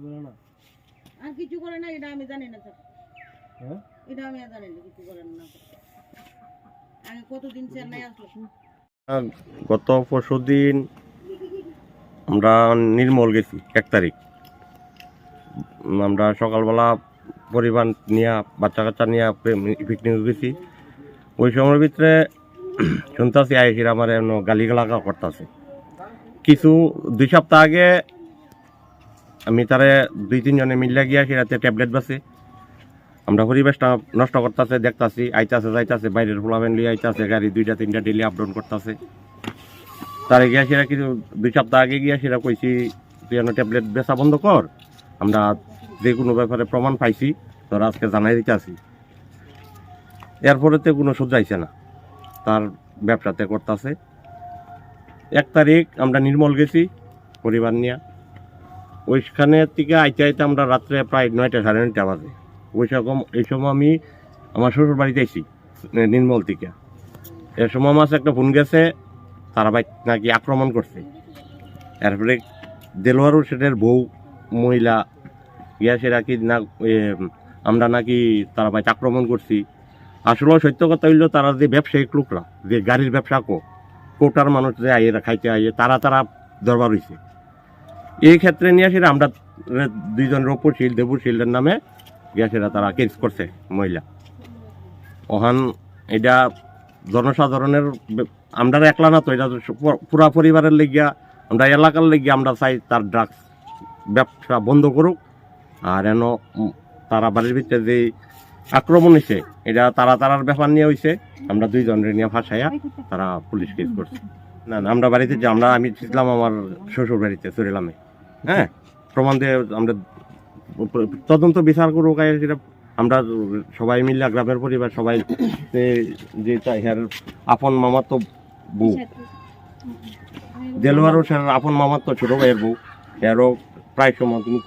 করে না আর কিছু করে না, এটা আমি জানি না স্যার। হ্যাঁ এটা আমি আর জানি না কিছু করে না। আগে কতদিন চেন্নাই আসলো? গত পরশুদিন আমরা নির্মল গেছি 1 তারিখ। আমরা সকালবেলা পরিবার নিয়ে বাচ্চা কাচ্চা নিয়ে পিকনিক গেছি। ওই সময়ের ভিতরে শুনতেছি আইসির আমার গালিগালা করতেছে। কিছু 2 সপ্তাহ আগে আমি তারে 2-3 জনে মিলে গিয়া সেরাতে ট্যাবলেট বাসে আমরা পরিবেশটা নষ্ট করতেছে দেখতেছি, আইতাছে যাইতাছে, বাইরের পোলাবেন লিয়ে আইতাছে, গাড়ি 2-3টা ডেলি আপ ডাউন করতেছে। তারে গিয়া সেরা কিছু 2 সপ্তাহ আগে গিয়া সেরা কইছি তুই ট্যাবলেট বেচা বন্ধ কর, আমরা যে কোনো ব্যাপারে প্রমাণ পাইছি তোরা আজকে জানাই দিতে আসি। এরপরে তো কোনো শুধরাইছে না, তার ব্যবসাতে করতেছে। 1 তারিখ আমরা নির্মল গেছি পরিবার নিয়ে। ওইখানে থেকে আইতে আইতে আমরা রাত্রে প্রায় 9টা 9:30 বাজে। এই সময় আমি আমার শ্বশুর বাড়িতে আইছি নির্মল থেকে। এর সময় আমার একটা ফোন গেছে তারা ভাই নাকি আক্রমণ করছে। এরপরে দেলোয়ার হোসেনের বউ মহিলা গিয়া সেরা কি না আমরা নাকি তারা ভাই আক্রমণ করছি। আসলে সত্য কথা হইল তারা যে ব্যবসায়িক লোকরা যে গাড়ির ব্যবসা কোটার মানুষ যে আইয়েরা খাইতে আইয়ে তারা দরবার হয়েছে। এই ক্ষেত্রে নিয়ে সেটা আমরা 2 জন রূপশীল দেবশীলের নামে গিয়া সেটা তারা কেস করছে মহিলা। ওখান এটা জনসাধারণের আমরা একলা না তো, এটা পুরা পরিবারের লেগিয়া আমরা এলাকার লেগিয়া আমরা চাই তার ড্রাগস ব্যবসা বন্ধ করুক। আর এন তারা বাড়ির ভিতরে যে আক্রমণ হয়েছে এটা তারার ব্যাপার নিয়ে হয়েছে। আমরা 2 জনের নিয়ে ফাঁসাইয়া তারা পুলিশ কেস করছে। না আমরা বাড়িতে যে আমি ছিলাম আমার শ্বশুর বাড়িতে চুরিলামে। হ্যাঁ, প্রমাণ দিয়ে আমরা তদন্ত বিচার করুক। সেটা আমরা সবাই মিলে গ্রামের পরিবার সবাই যে আপন মামার তো বউ দেলোয়ারও আপন মামার তো ছোট ভাইয়ের বউ, এরও প্রায় সময় তুমি